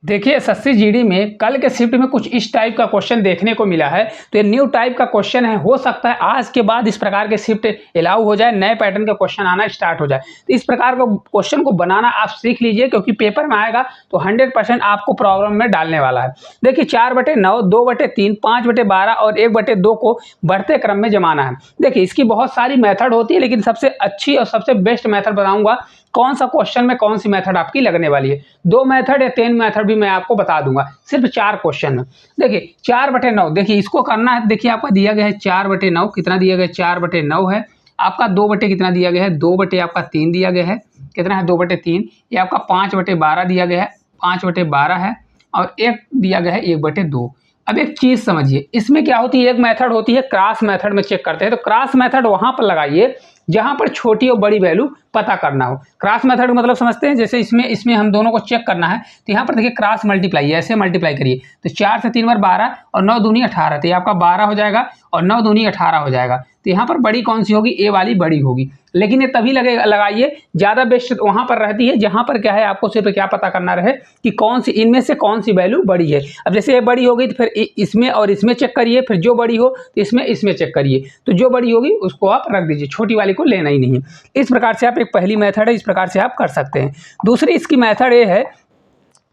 देखिए SSC GD में कल के शिफ्ट में कुछ इस टाइप का क्वेश्चन देखने को मिला है। तो ये न्यू टाइप का क्वेश्चन है, हो सकता है आज के बाद इस प्रकार के शिफ्ट अलाउ हो जाए, नए पैटर्न का क्वेश्चन आना स्टार्ट हो जाए। तो इस प्रकार का क्वेश्चन को बनाना आप सीख लीजिए, क्योंकि पेपर में आएगा तो 100% आपको प्रॉब्लम में डालने वाला है। देखिए 4/9, 2/3, 5/12 और 1/2 को बढ़ते क्रम में जमाना है। देखिए इसकी बहुत सारी मेथड होती है, लेकिन सबसे अच्छी और सबसे बेस्ट मेथड बताऊंगा कौन सा क्वेश्चन में कौन सी मेथड आपकी लगने वाली है। 2 मेथड या 3 मेथड भी मैं आपको बता दूंगा, सिर्फ 4 क्वेश्चन में। देखिए 4/9, देखिए इसको करना है। देखिए आपका दिया गया है 4/9, कितना दिया गया है 4/9 है आपका। 2 बटे कितना दिया गया है 2 बटे आपका 3 दिया गया है, कितना है 2/3। ये आपका 5/12 दिया गया है, 5/12 है। और एक दिया गया है 1/2। अब एक चीज समझिए, इसमें क्या होती है, एक मेथड होती है क्रॉस मेथड में चेक करते हैं। तो क्रॉस मेथड वहां पर लगाइए जहां पर छोटी और बड़ी वैल्यू पता करना हो। क्रॉस मेथड का मतलब समझते हैं, जैसे इसमें हम दोनों को चेक करना है। तो यहाँ पर देखिए क्रॉस मल्टीप्लाई, ऐसे मल्टीप्लाई करिए। तो 4 से 3 बार 12 और 9 दूनी 18, तो ये आपका 12 हो जाएगा और 9 दूनी 18 हो जाएगा। तो यहाँ पर बड़ी कौन सी होगी, ए वाली बड़ी होगी। लेकिन ये तभी लगाइए, ज़्यादा बेस्ट वहाँ पर रहती है जहाँ पर क्या है, आपको सिर्फ क्या पता करना रहे कि कौन सी इनमें से कौन सी वैल्यू बड़ी है। अब जैसे ये बड़ी होगी तो फिर इसमें और इसमें चेक करिए, फिर जो बड़ी हो तो इसमें चेक करिए। तो जो बड़ी होगी उसको आप रख दीजिए, छोटी वाली को लेना ही नहीं है। इस प्रकार से आप, एक पहली मेथड है, इस प्रकार से आप कर सकते हैं। दूसरी इसकी मेथड ये है,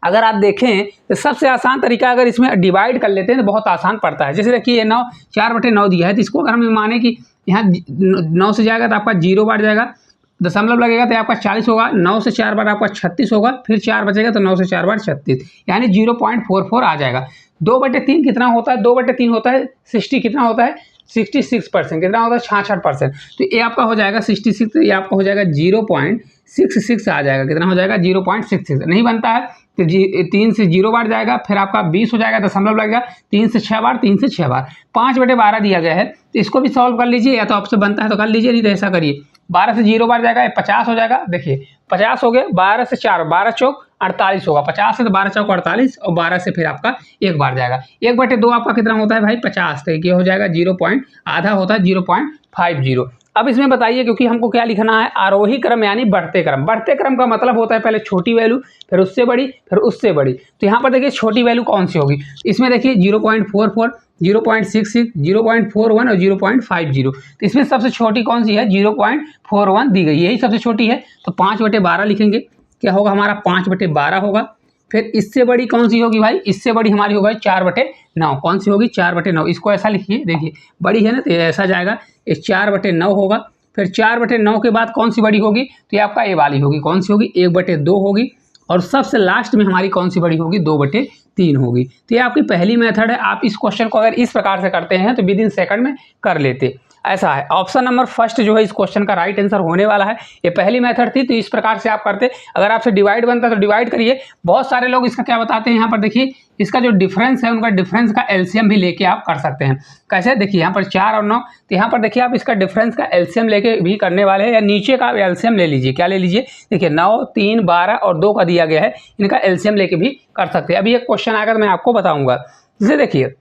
अगर आप देखें तो सबसे आसान तरीका, अगर इसमें डिवाइड कर लेते हैं तो बहुत आसान पड़ता है। जैसे देखिए 9, 4/9 दिया है, तो इसको अगर हम माने कि यहाँ 9 से जाएगा तो आपका 0 बार जाएगा, दशमलव लगेगा तो आपका 40 होगा। 9 से 4 बार आपका 36 होगा, फिर 4 बचेगा तो 9 से 4 बार 36, यानी 0.44 आ जाएगा। 2/3 कितना होता है, 2/3 होता है 60, कितना होता है 66%, कितना होता है 66%। तो ये आपका हो जाएगा 66, तो ये आपका हो जाएगा 0.66 आ जाएगा। कितना हो जाएगा 0.66। नहीं बनता है तो 3 से 0 बार जाएगा, फिर आपका 20 हो जाएगा, दशमलव लगेगा 3 से 6 बार, 3 से 6 बार। 5/12 दिया गया है, तो इसको भी सॉल्व कर लीजिए, या तो आपसे बनता है तो कर लीजिए, नहीं तो ऐसा करिए 12 से 0 बार जाएगा, 50 हो जाएगा। देखिए 50 हो गया, 12 से 4, 12 चौक 48 होगा। 50 से तो 12 चौक 48, और 12 से फिर आपका 1 बार जाएगा। 1/2 आपका कितना होता है भाई 50, तो ये हो जाएगा 0. आधा होता है 0.50। अब इसमें बताइए, क्योंकि हमको क्या लिखना है, आरोही क्रम यानी बढ़ते क्रम। बढ़ते क्रम का मतलब होता है पहले छोटी वैल्यू, फिर उससे बड़ी, फिर उससे बड़ी। तो यहाँ पर देखिए छोटी वैल्यू कौन सी होगी, इसमें देखिए 0.44, 0.66, 0.41 और 0.50। तो इसमें सबसे छोटी कौन सी है, 0.41 दी गई, यही सबसे छोटी है। तो 5/12 लिखेंगे, क्या होगा हमारा 5/12 होगा। फिर इससे बड़ी कौन सी होगी भाई, इससे बड़ी हमारी होगी 4/9। कौन सी होगी 4/9, इसको ऐसा लिखिए, देखिए बड़ी है ना तो ऐसा जाएगा, ये 4/9 होगा। फिर 4/9 के बाद कौन सी बड़ी होगी, तो ये आपका ए वाली होगी, कौन सी होगी 1/2 होगी। और सबसे लास्ट में हमारी कौन सी बड़ी होगी 2/3 होगी। तो ये आपकी पहली मेथड है। आप इस क्वेश्चन को अगर इस प्रकार से करते हैं तो विद इन सेकंड में कर लेते, ऐसा है। ऑप्शन नंबर फर्स्ट जो है इस क्वेश्चन का राइट आंसर होने वाला है। ये पहली मेथड थी, तो इस प्रकार से आप करते। अगर आपसे डिवाइड बनता है तो डिवाइड करिए। बहुत सारे लोग इसका क्या बताते हैं, यहाँ पर देखिए इसका जो डिफरेंस है, उनका डिफरेंस का एलसीएम भी लेके आप कर सकते हैं। कैसे, देखिए यहाँ पर 4 और 9, तो यहाँ पर देखिए आप इसका डिफरेंस का एलसीएम लेके भी करने वाले हैं, या नीचे का एलसीएम ले लीजिए। क्या ले लीजिए, देखिए 9, 3, 12 और 2 का दिया गया है, इनका एलसीएम लेके भी कर सकते हैं। अभी एक क्वेश्चन आएगा तो मैं आपको बताऊंगा। जैसे देखिए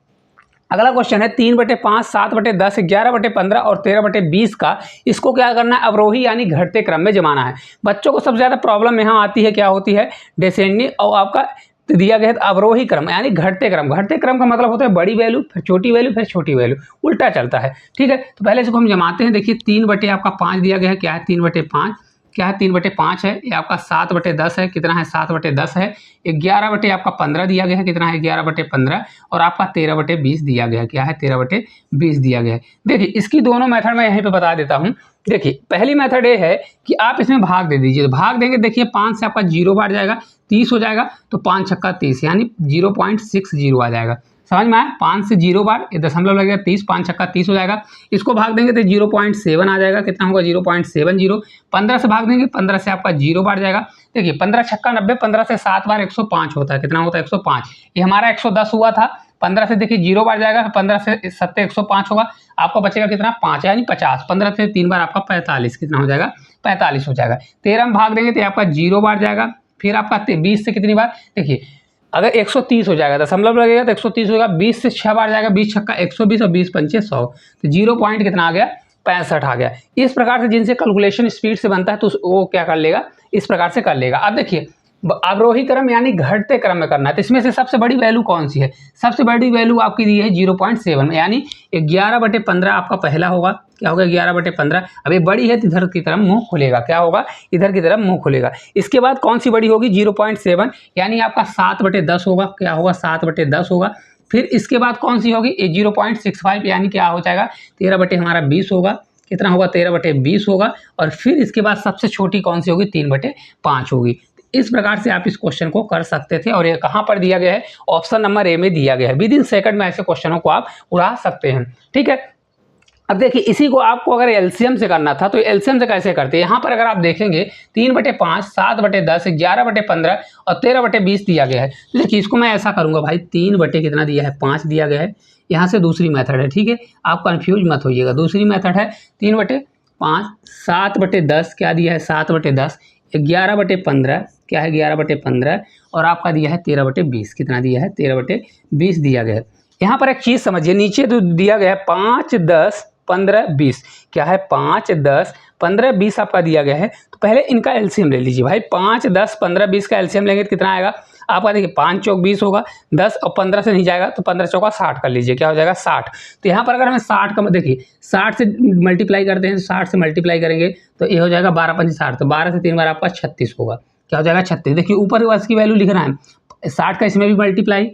अगला क्वेश्चन है 3/5, 7/10, 11/15 और 13/20 का, इसको क्या करना है, अवरोही यानी घटते क्रम में जमाना है। बच्चों को सबसे ज़्यादा प्रॉब्लम यहाँ आती है, क्या होती है, डिसेंडिंग, और आपका दिया गया है अवरोही क्रम यानी घटते क्रम। घटते क्रम का मतलब होता है बड़ी वैल्यू, फिर छोटी वैल्यू, फिर छोटी वैल्यू, उल्टा चलता है। ठीक है, तो पहले इसको हम जमाते हैं। देखिए 3/5 दिया गया है, क्या है 3/5, क्या है 3/5 है। ये आपका 7/10 है, कितना है 7/10 है। 11/15 दिया गया है, कितना है 11/15। और आपका 13/20 दिया गया है, क्या है 13/20 दिया गया है। देखिए इसकी दोनों मेथड मैं यहीं पे बता देता हूँ। देखिए पहली मेथड ये है कि आप इसमें भाग दे दीजिए। भाग देंगे, देखिए 5 से आपका 0 बार जाएगा, 30 हो जाएगा, तो 5 छक्का 30 यानी 0.60 आ जाएगा। समझ में आया, 5 से 0 बार, ये दशमलव लगेगा 30, 5 छक्का 30 हो जाएगा। इसको भाग देंगे तो 0.7 आ जाएगा, कितना होगा 0.70। 15 से भाग देंगे, 15 से आपका 0 बार जाएगा। देखिए 15 छक्का 90, 15 से 7 बार 105 होता है, कितना होता है 105। ये हमारा 110 हुआ था। 15 से देखिए 0 बार जाएगा, 15 से 7 105 होगा, आपका बचेगा कितना 5 यानी 50। 15 से 3 बार आपका 45, कितना हो जाएगा 45 हो जाएगा। 13 में भाग देंगे तो आपका 0 बार जाएगा। फिर आपका 20 से कितनी बार, देखिए अगर 130 हो जाएगा, दशमलव लगेगा तो 130 होगा। 20 से 6 बार जाएगा, 20 छक्का 120 और 20 पंचे 100, तो 0 पॉइंट कितना आ गया 65 आ गया। इस प्रकार से जिनसे कैलकुलेशन स्पीड से बनता है तो वो क्या कर लेगा, इस प्रकार से कर लेगा। अब देखिए अवरोही क्रम यानी घटते क्रम में करना है। तो इसमें से सबसे बड़ी वैल्यू कौन सी है? सबसे बड़ी वैल्यू आपकी दी है 0.7 यानी 11/15 आपका पहला होगा। क्या होगा? 11/15। अब ये बड़ी है तो इधर की तरफ मुंह खुलेगा। क्या होगा? इधर की तरफ मुंह खुलेगा। इसके बाद कौन सी बड़ी होगी? 0.7 यानी आपका 7/10 होगा। क्या होगा? 7/10 होगा। फिर इसके बाद कौन सी होगी? 0.65 यानी क्या हो जाएगा? 13/20 होगा। कितना होगा? 13/20 होगा। और फिर इसके बाद सबसे छोटी कौन सी होगी? 3/5 होगी। इस प्रकार से आप इस क्वेश्चन को कर सकते थे और ये कहाँ पर दिया गया है? ऑप्शन नंबर ए में दिया गया है। विद इन सेकंड में ऐसे क्वेश्चनों को आप उड़ा सकते हैं। ठीक है। अब देखिए इसी को आपको अगर एलसीएम से करना था तो एलसीएम से कैसे करते हैं? यहाँ पर अगर आप देखेंगे 3/5, 7/10, 11/15 और 13/20 दिया गया है। तो देखिए इसको मैं ऐसा करूँगा भाई, 3 कितना दिया है? 5 दिया गया है। यहाँ से दूसरी मेथड है। ठीक है, आप कन्फ्यूज मत होइएगा। दूसरी मेथड है 3/5, 7/10 क्या दिया है? 7/10, 11/15 क्या है? 11/15 और आपका दिया है 13/20। कितना दिया है? 13/20 दिया गया है। यहाँ पर एक चीज़ समझिए, नीचे तो दिया गया है 5, 10, 15, 20। क्या है? 5, 10, 15, 20 आपका दिया गया है। तो पहले इनका एलसीएम ले लीजिए भाई। 5, 10, 15, 20 का एलसीएम लेंगे तो कितना आएगा आपका? देखिए 5 चौक 20 होगा। 10 और 15 से नहीं जाएगा तो 15 चौका 60 कर लीजिए। क्या हो जाएगा? 60। तो यहाँ पर अगर हमें 60 का देखिए 60 से मल्टीप्लाई करते हैं, 60 से मल्टीप्लाई करेंगे तो ये हो जाएगा 12×5 60। तो 12 से 3 बार आपका 36 होगा। क्या हो जाएगा? 36। देखिए ऊपर इसकी वैल्यू लिख रहा है 60 का, इसमें भी मल्टीप्लाई,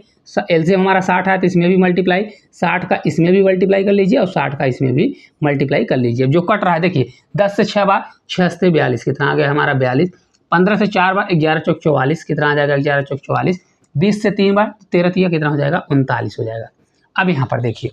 एलसीएम हमारा 60 है तो इसमें भी मल्टीप्लाई, 60 का इसमें भी मल्टीप्लाई कर लीजिए और 60 का इसमें भी मल्टीप्लाई कर लीजिए। जो कट रहा है देखिए 10 से 6 बार, 6 से 42 कितना आ गया हमारा? 42। 15 से 4 बार, 11 चौक 44 कितना आ जाएगा? 11 चौक 44। 20 से 3 बार, 13 तिया कितना हो जाएगा? 39 हो जाएगा। अब यहाँ पर देखिए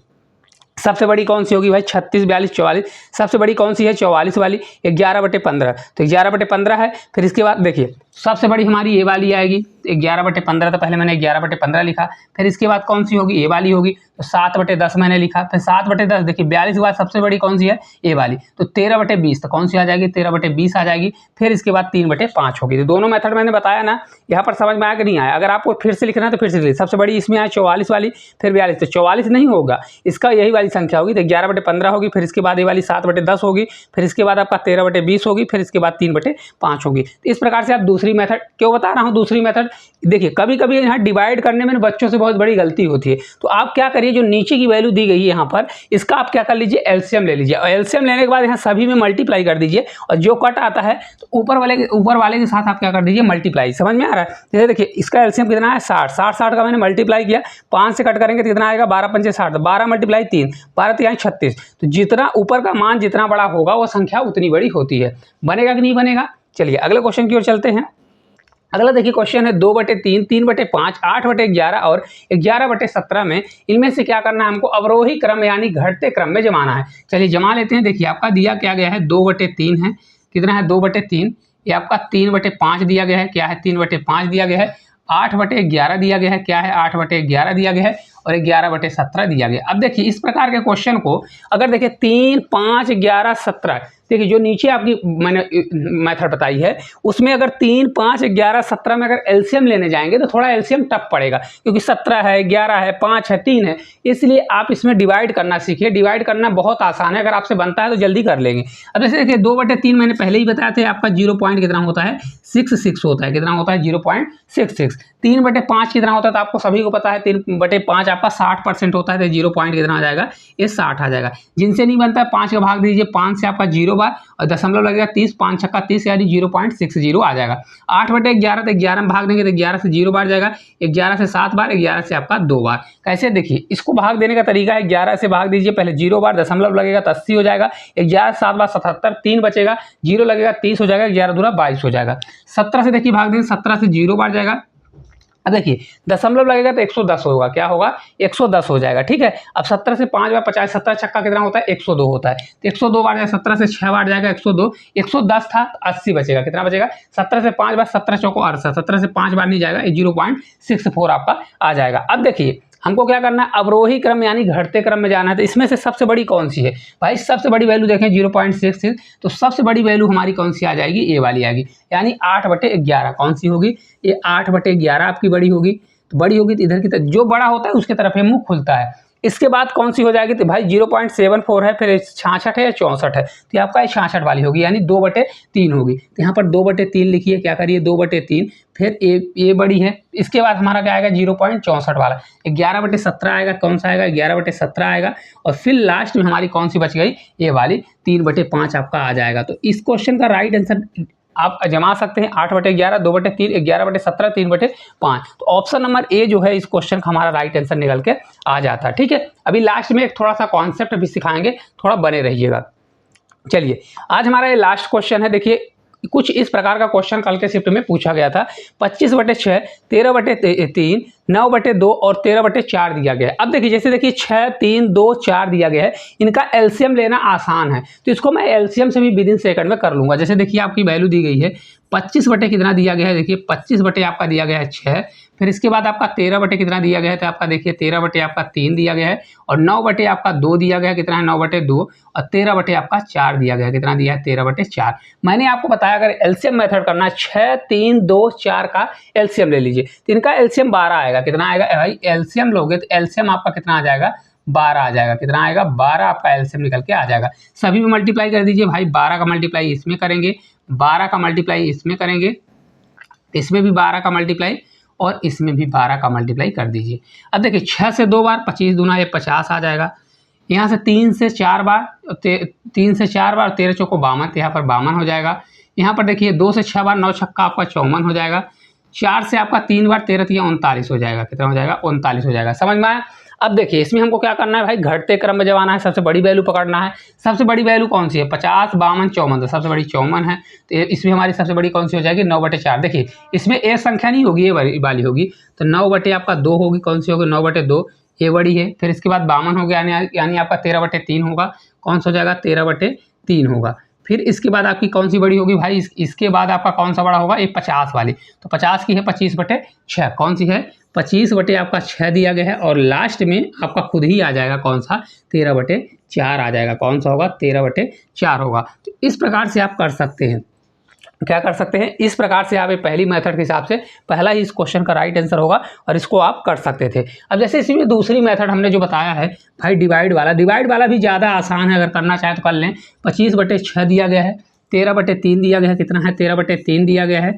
सबसे बड़ी कौन सी होगी भाई? 36, 42, 44। सबसे बड़ी कौन सी है? 44 वाली। 11/15 तो 11/15 है। फिर इसके बाद देखिए सबसे बड़ी हमारी ये वाली आएगी 11/15। तो पहले मैंने 11/15 लिखा। फिर इसके बाद कौन सी होगी? ये वाली होगी। तो 7/10 मैंने लिखा। फिर 7/10 देखिए 42 के बाद सबसे बड़ी कौन सी है? ये वाली। तो 13/20 तो कौन सी आ जाएगी? 13/20 आ जाएगी। फिर इसके बाद 3/5 होगी। तो दोनों मेथड मैंने बताया ना, यहाँ पर समझ में आया कि नहीं आया? अगर आपको फिर से लिखना है तो फिर से लिखिए। सबसे बड़ी इसमें आए 44 वाली, फिर 42। तो 44 नहीं होगा, इसका यही वाली संख्या होगी। तो 11/15 होगी। फिर इसके बाद ये वाली 7/10 होगी। फिर इसके बाद आपका 13/20 होगी। फिर इसके बाद 3/5 होगी। तो इस प्रकार से आप दूसरी मेथड, क्यों बता रहा हूँ दूसरी मेथड? देखिए कभी कभी यहाँ डिवाइड करने में बच्चों से बहुत बड़ी गलती होती है। तो आप क्या करिए, जो नीचे की वैल्यू दी गई है यहाँ पर, इसका आप क्या कर लीजिए? एलसीएम ले लीजिए। और एलसीएम लेने के बाद यहाँ सभी में मल्टीप्लाई कर दीजिए और जो कट आता है तो ऊपर वाले के साथ आप क्या कर दीजिए? मल्टीप्लाई। समझ में आ रहा है? जैसे देखिए इसका एलसीएम कितना है? 60। 60 का मैंने मल्टीप्लाई किया, 5 से कट करेंगे तो कितना आएगा? 12×5 60। 12 × 3 12 3 36। तो जितना ऊपर का मान जितना बड़ा होगा वो संख्या उतनी बड़ी होती है। बनेगा कि नहीं बनेगा? चलिए अगले क्वेश्चन की ओर चलते हैं। अगला देखिए क्वेश्चन है 2/3, 3/5, 8/11 और 11/17 में इनमें से क्या करना है हमको? अवरोही क्रम यानी घटते क्रम में जमाना है। चलिए जमा लेते हैं। देखिए आपका दिया क्या गया है? 2/3 है। कितना है? 2/3। ये आपका 3/5 दिया गया है। क्या है? 3/5 दिया गया है। 8/11 दिया गया है। क्या है? 8/11 दिया गया है। और 11/17 दिया गया। अब देखिए इस प्रकार के क्वेश्चन को अगर देखिए 3, 5, 11, 17, देखिए जो नीचे आपकी मैंने मेथड बताई है उसमें अगर 3, 5, 11, 17 में अगर एलसीएम लेने जाएंगे तो थोड़ा एलसीएम टफ पड़ेगा, क्योंकि 17 है, 11 है, 5 है, 3 है। इसलिए आप इसमें डिवाइड करना सीखिए। डिवाइड करना बहुत आसान है, अगर आपसे बनता है तो जल्दी कर लेंगे। अब जैसे देखिए 2/3 मैंने पहले ही बताया था आपका 0 पॉइंट कितना होता है? 66 होता है। कितना होता है? 0.66। 3/5 कितना होता है? तो आपको सभी को पता है 3/5 आपका 60% होता है। तो 0 पॉइंट कितना आ जाएगा? ये 60 आ जाएगा। जिनसे नहीं बनता है 5 का भाग दीजिए, 5 से आपका 0 बार और दशमलव लगेगा 30, 5 छक्का 30 यानी 0.60 आ जाएगा। 8/11 तो 11 में भाग देंगे तो 11 से 0 बार जाएगा, 11 से 7 बार, 11 से आपका 2 बार। कैसे? देखिए इसको भाग देने का तरीका है, 11 से भाग दीजिए, पहले 0 बार दशमलव लगेगा तो 80 हो जाएगा, 11 से 7 बार 77, 3 बचेगा, 0 लगेगा 30 हो जाएगा, 11 दूना 22 हो जाएगा। 17 से देखिए भाग देंगे, 17 से 0 बार जाएगा। अब देखिए दशमलव लगेगा तो 110 होगा। क्या होगा? 110 हो जाएगा। ठीक है। अब 17 से 5 बार 50, 17 छक्का कितना होता है? 102 होता है। तो 102 बार जाएगा, 17 से 6 बार जाएगा 102, 110 था तो 80 बचेगा। कितना बचेगा? 17 से 5 बार 17 चौको 68, 17 से 5 बार नहीं जाएगा, 0.64 आपका आ जाएगा। अब देखिए हमको क्या करना है? अवरोही क्रम यानी घटते क्रम में जाना है। तो इसमें से सबसे बड़ी कौन सी है भाई? सबसे बड़ी वैल्यू देखें 0.66, तो सबसे बड़ी वैल्यू हमारी कौन सी आ जाएगी? ये वाली आएगी, यानी 8/11। कौन सी होगी? ये 8/11 आपकी बड़ी होगी। तो बड़ी होगी तो इधर की तरफ जो बड़ा होता है उसके तरफ ये मुंह खुलता है। इसके बाद कौन सी हो जाएगी, तो भाई 0.74 है, फिर 66 है या 64 है, तो ये आपका 66 वाली होगी, यानी 2/3 होगी। तो यहाँ पर 2/3 लिखिए, क्या करिए 2/3, फिर ए बड़ी है। इसके बाद हमारा क्या आएगा 0.64 वाला, 11/17 आएगा, कौन सा आएगा 11/17 आएगा। और फिर लास्ट में हमारी कौन सी बच गई, ये वाली 3/5 आपका आ जाएगा। तो इस क्वेश्चन का राइट आंसर आप जमा सकते हैं 8/11, 2/3, 11/17, 3/5। तो ऑप्शन नंबर ए जो है इस क्वेश्चन का हमारा राइट आंसर निकल के आ जाता है। ठीक है, अभी लास्ट में एक थोड़ा सा कॉन्सेप्ट भी सिखाएंगे, थोड़ा बने रहिएगा। चलिए, आज हमारा ये लास्ट क्वेश्चन है। देखिए, कुछ इस प्रकार का क्वेश्चन कल के शिफ्ट में पूछा गया था। 25/6, 13/3, 9/2 और 13/4 दिया गया है। अब देखिए, जैसे देखिए 6, 3, 2, 4 दिया गया है, इनका एलसीएम लेना आसान है, तो इसको मैं एलसीएम से भी विदिन सेकंड में कर लूंगा। जैसे देखिए आपकी वैल्यू दी गई है 25 कितना दिया गया है, देखिए 25 आपका दिया गया है 6, फिर इसके बाद आपका 13 कितना दिया गया है, तो आपका देखिए 13 आपका 3 दिया गया है, और 9 आपका 2 दिया गया है, कितना है 9/2, और 13 आपका 4 दिया गया है, कितना दिया है 13/4। मैंने आपको बताया अगर एलसीएम मेथड करना है 6, 3, 2, 4 का एलसीएम ले लीजिए, तो इनका एलसीएम 12 आएगा। कितना आएगा भाई, एलसीएम लोगे तो एलसीएम आपका कितना आ जाएगा 12 आ जाएगा। कितना आएगा 12 आपका एलसीएम निकल के आ जाएगा। सभी में मल्टीप्लाई कर दीजिए भाई, 12 का मल्टीप्लाई इसमें करेंगे, 12 का मल्टीप्लाई इसमें करेंगे, इसमें भी 12 का मल्टीप्लाई और इसमें भी 12 का मल्टीप्लाई कर दीजिए। अब देखिए 6 से 2 बार 25 दूना ये 50 आ जाएगा। यहाँ से 3 से 4 बार 3 से 4 बार 13 चौको 52, यहाँ पर 52 हो जाएगा। यहाँ पर देखिए 2 से 6 बार 9 छक्का आपका 54 हो जाएगा। 4 से आपका 3 बार 13 39 हो जाएगा। कितना हो जाएगा 39 हो जाएगा। समझ में आया। अब देखिए इसमें हमको क्या करना है भाई, घटते क्रम में जब आना है, सबसे बड़ी वैल्यू पकड़ना है। सबसे बड़ी वैल्यू कौन सी है 50, 52, 54, तो सबसे बड़ी 54 है। तो इसमें हमारी सबसे बड़ी कौन सी हो जाएगी 9/4। देखिए इसमें ए संख्या नहीं होगी, ये वाली होगी, तो 9/2 होगी। कौन सी होगी 9/2, ये बड़ी है। फिर इसके बाद 52 हो गया, यानी आपका 13/3 होगा। कौन सा हो जाएगा 13/3 होगा। फिर इसके बाद आपकी कौन सी बड़ी होगी भाई, इसके बाद आपका कौन सा बड़ा होगा, ये 50 वाली। तो 50 की है 25/6, कौन सी है 25 आपका 6 दिया गया है। और लास्ट में आपका खुद ही आ जाएगा कौन सा 13/4 आ जाएगा। कौन सा होगा 13/4 होगा। तो इस प्रकार से आप कर सकते हैं। क्या कर सकते हैं, इस प्रकार से आप पहली मेथड के हिसाब से पहला ही इस क्वेश्चन का राइट आंसर होगा और इसको आप कर सकते थे। अब जैसे इसी में दूसरी मेथड हमने जो बताया है भाई डिवाइड वाला भी ज़्यादा आसान है, अगर करना चाहे तो कर लें। 25/6 दिया गया है, 13/3 दिया गया है, कितना है 13/3 दिया गया है,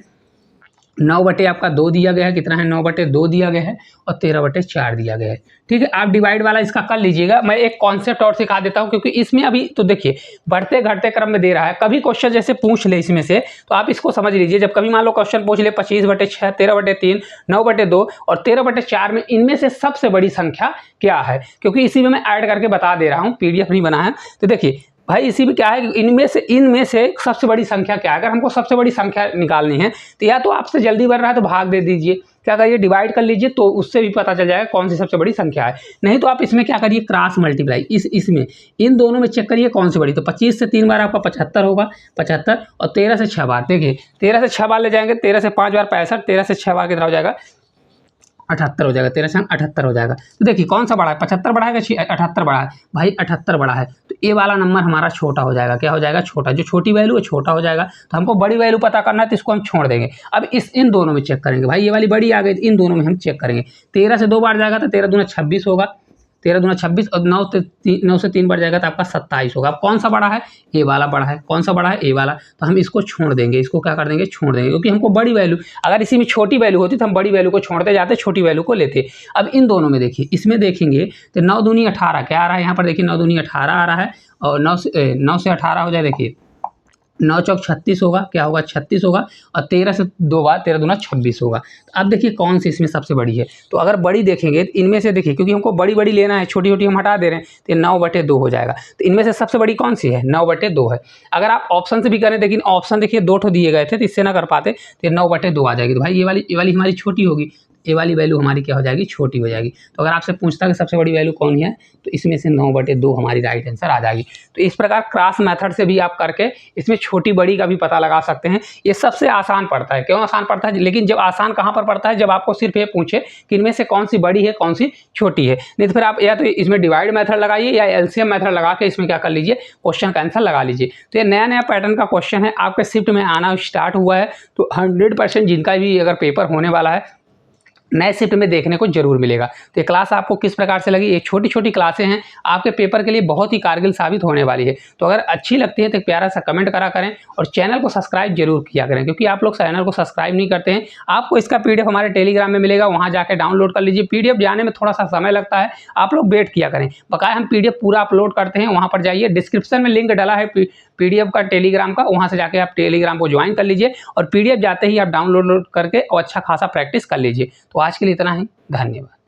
9 आपका 2 दिया गया है, कितना है 9/2 दिया गया है, और 13/4 दिया गया है। ठीक है, आप डिवाइड वाला इसका कर लीजिएगा। मैं एक कॉन्सेप्ट और सिखा देता हूं, क्योंकि इसमें अभी तो देखिए बढ़ते घटते क्रम में दे रहा है। कभी क्वेश्चन जैसे पूछ ले इसमें से, तो आप इसको समझ लीजिए। जब कभी मान लो क्वेश्चन पूछ ले 25/6, 13/3, 9/2 और 13/4 में इनमें से सबसे बड़ी संख्या क्या है, क्योंकि इसी में मैं ऐड करके बता दे रहा हूँ, पीडीएफ नहीं बना है। तो देखिए भाई इसी में क्या है, इनमें से सबसे बड़ी संख्या क्या है। अगर हमको सबसे बड़ी संख्या निकालनी है, तो या तो आपसे जल्दी बढ़ रहा है तो भाग दे दीजिए, क्या करिए डिवाइड कर लीजिए, तो उससे भी पता चल जाएगा कौन सी सबसे बड़ी संख्या है। नहीं तो आप इसमें क्या करिए क्रॉस मल्टीप्लाई, इसमें इन दोनों में चेक करिए कौन सी बड़ी। तो 25 से 3 बार आपका 75 होगा 75, और 13 से 6 बार, देखिए 13 से 6 बार ले जाएंगे, 13 से 5 बार 65, 13 से 6 बार कितना हो जाएगा 78 हो जाएगा। 13 से 78 हो जाएगा। तो देखिए कौन सा बड़ा है 75 बड़ा है कि 78 बड़ा है, भाई 78 बड़ा है। तो ये वाला नंबर हमारा छोटा हो जाएगा। क्या हो जाएगा छोटा, जो छोटी वैल्यू है छोटा हो जाएगा। तो हमको बड़ी वैल्यू पता करना है, तो इसको हम छोड़ देंगे। अब इन दोनों में चेक करेंगे, भाई ये वाली बड़ी आ गई, इन दोनों में हम चेक करेंगे। 13 से 2 बार जाएगा तो 13 दूना 26 होगा, 13 दूना 26, और 9 से 3 बार जाएगा तो आपका 27 होगा। अब कौन सा बड़ा है, ये वाला बड़ा है। कौन सा बड़ा है, ये वाला। तो हम इसको छोड़ देंगे, इसको क्या कर देंगे छोड़ देंगे, क्योंकि हमको बड़ी वैल्यू, अगर इसी में छोटी वैल्यू होती तो हम बड़ी वैल्यू को छोड़ते जाते, छोटी वैल्यू को लेते। अब इन दोनों में देखिए, इसमें देखेंगे तो 9 दूनी 18 क्या आ रहा है, यहाँ पर देखिए 9 दूनी 18 आ रहा है, और 9 से 18 हो जाए, देखिए 9 चौक 36 होगा, क्या होगा 36 होगा, और 13 से 2 बार 13 दूना 26 होगा। तो अब देखिए कौन सी इसमें सबसे बड़ी है। तो अगर बड़ी देखेंगे तो इनमें से देखिए, क्योंकि हमको बड़ी बड़ी लेना है, छोटी छोटी हम हटा दे रहे हैं, तो 9/2 हो जाएगा। तो इनमें से सबसे बड़ी कौन सी है 9/2 है। अगर आप ऑप्शन से भी करें, लेकिन ऑप्शन देखिए 2 ठो दिए गए थे, तो इससे ना कर पाते, तो 9/2 आ जाएगी। तो भाई ये वाली हमारी छोटी होगी, ये वाली वैल्यू हमारी क्या हो जाएगी छोटी हो जाएगी। तो अगर आपसे पूछता है कि सबसे बड़ी वैल्यू कौन है, तो इसमें से 9/2 हमारी राइट आंसर आ जाएगी। तो इस प्रकार क्रॉस मेथड से भी आप करके इसमें छोटी बड़ी का भी पता लगा सकते हैं। ये सबसे आसान पड़ता है। क्यों आसान पड़ता है, लेकिन जब आसान कहाँ पर पड़ता है, जब आपको सिर्फ ये पूछे कि इनमें से कौन सी बड़ी है कौन सी छोटी है। नहीं तो फिर आप या तो इसमें डिवाइड मेथड लगाइए या एलसीएम मेथड लगा के इसमें क्या कर लीजिए क्वेश्चन का आंसर लगा लीजिए। तो ये नया नया पैटर्न का क्वेश्चन है, आपके शिफ्ट में आना स्टार्ट हुआ है। तो 100% जिनका भी अगर पेपर होने वाला है नए शिफ्ट में देखने को जरूर मिलेगा। तो ये क्लास आपको किस प्रकार से लगी? ये छोटी छोटी क्लासें हैं, आपके पेपर के लिए बहुत ही कारगर साबित होने वाली है। तो अगर अच्छी लगती है तो एक प्यारा सा कमेंट करा करें और चैनल को सब्सक्राइब जरूर किया करें, क्योंकि आप लोग चैनल को सब्सक्राइब नहीं करते हैं। आपको इसका पीडीएफ हमारे टेलीग्राम में मिलेगा, वहाँ जाकर डाउनलोड कर लीजिए। पीडीएफ जाने में थोड़ा सा समय लगता है, आप लोग वेट किया करें। बकाया हम पीडीएफ पूरा अपलोड करते हैं, वहाँ पर जाइए, डिस्क्रिप्शन में लिंक डाला है पीडीएफ का टेलीग्राम का, वहाँ से जाके आप टेलीग्राम को ज्वाइन कर लीजिए और पीडीएफ जाते ही आप डाउनलोड करके और अच्छा खासा प्रैक्टिस कर लीजिए। तो आज के लिए इतना ही, धन्यवाद।